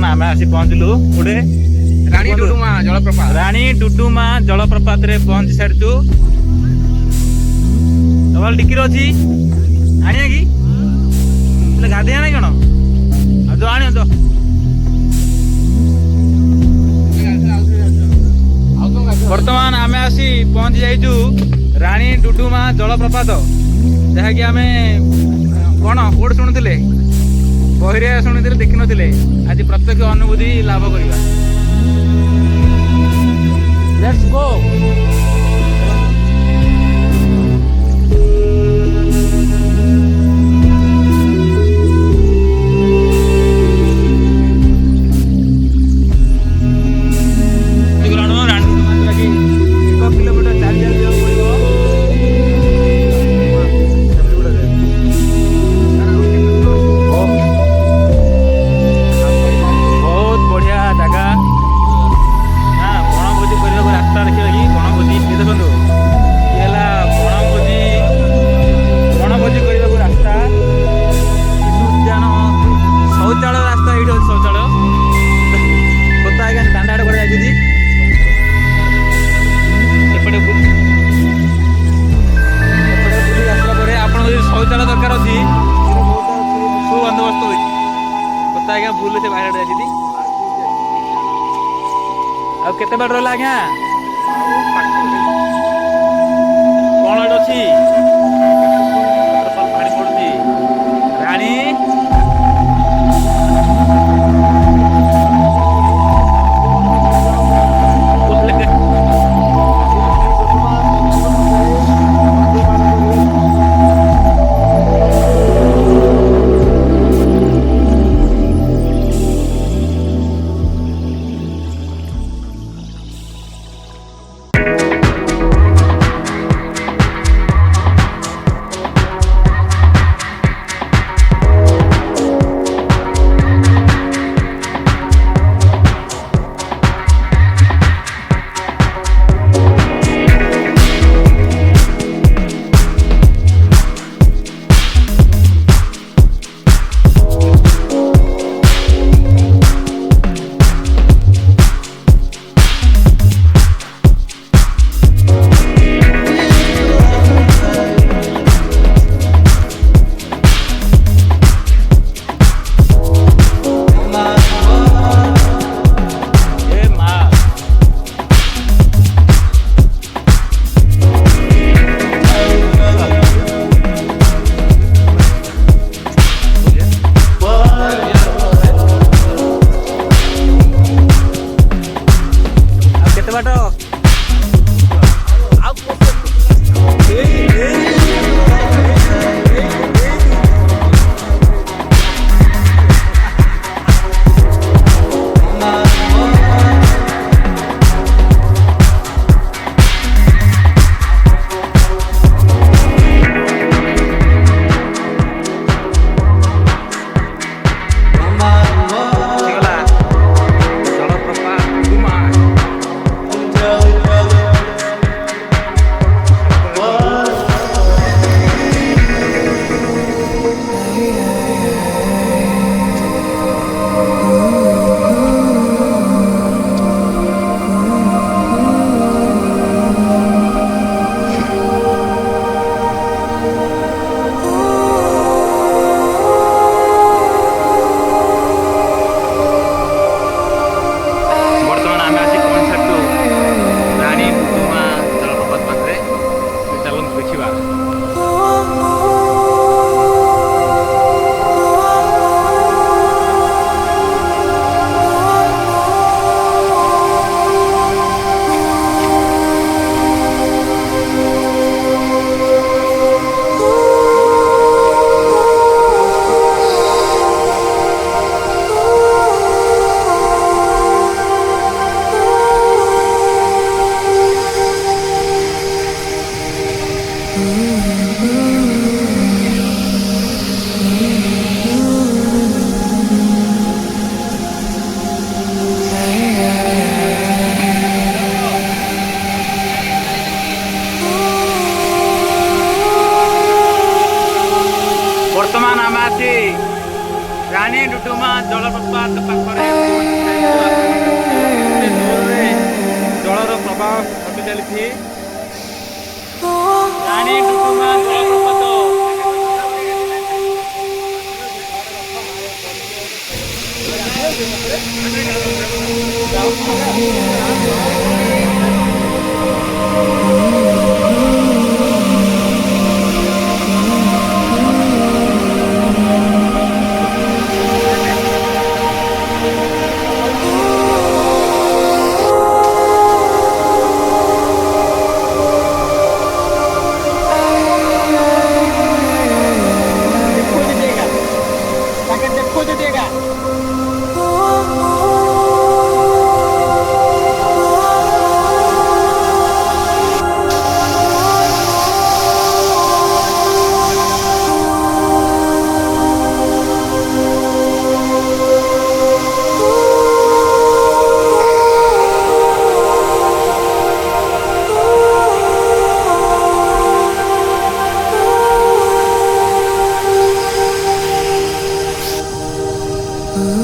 बर्तमान आम आसी पहुँचलु गोटे रानी डुडुमा जलप्रपात रानी डुडुमा जलप्रपात रे पहुँची सारिचु। डबल टिकिर अच्छी आनिया कि गाधे ना कण जो आण तो बर्तमान आम आसी पहुँची जाइचु रानी डुडुमा जलप्रपात जहाँकि आम कौन कोड शुणुले बहिरे शुणुले देखि नथिले आज प्रत्यक्ष अनुभूति लाभ करिबा। Let's go. शौचालय दरकार अच्छी सुबंदोबस्त होता आज्ञा भूल से बाहर जाती आते बाट रहा आज्ञा कौन अच्छी पानी पड़ती रानी वर्तमान आम आसी रानी डुडुमा जलप्रपात पाखरे ଏଠି ରାଣୀ ଡୁଡୁମା ଜଳପ୍ରପାତ।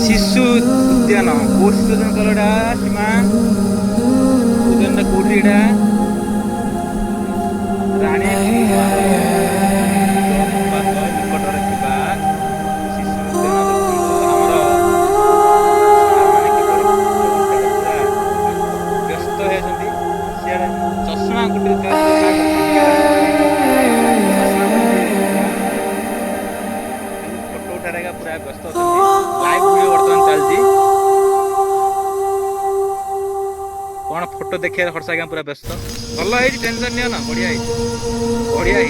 शिशु उद्यान को शिशु उद्यान कलडा सीमा उद्यान कोठी एटा राणी निकटरे थिबा शिशु उद्यान हमर माने कि व्यस्त हेछंती सियाडे चश्मा गुटे फोटो उठारेगा पूरा व्यस्त अछंती। लाइव वीडियो वर्तमान चलती कौन फोटो देखिए हर्ष आज्ञा पूरा व्यस्त भल है टेंशन नियो ना बढ़िया है बढ़िया है।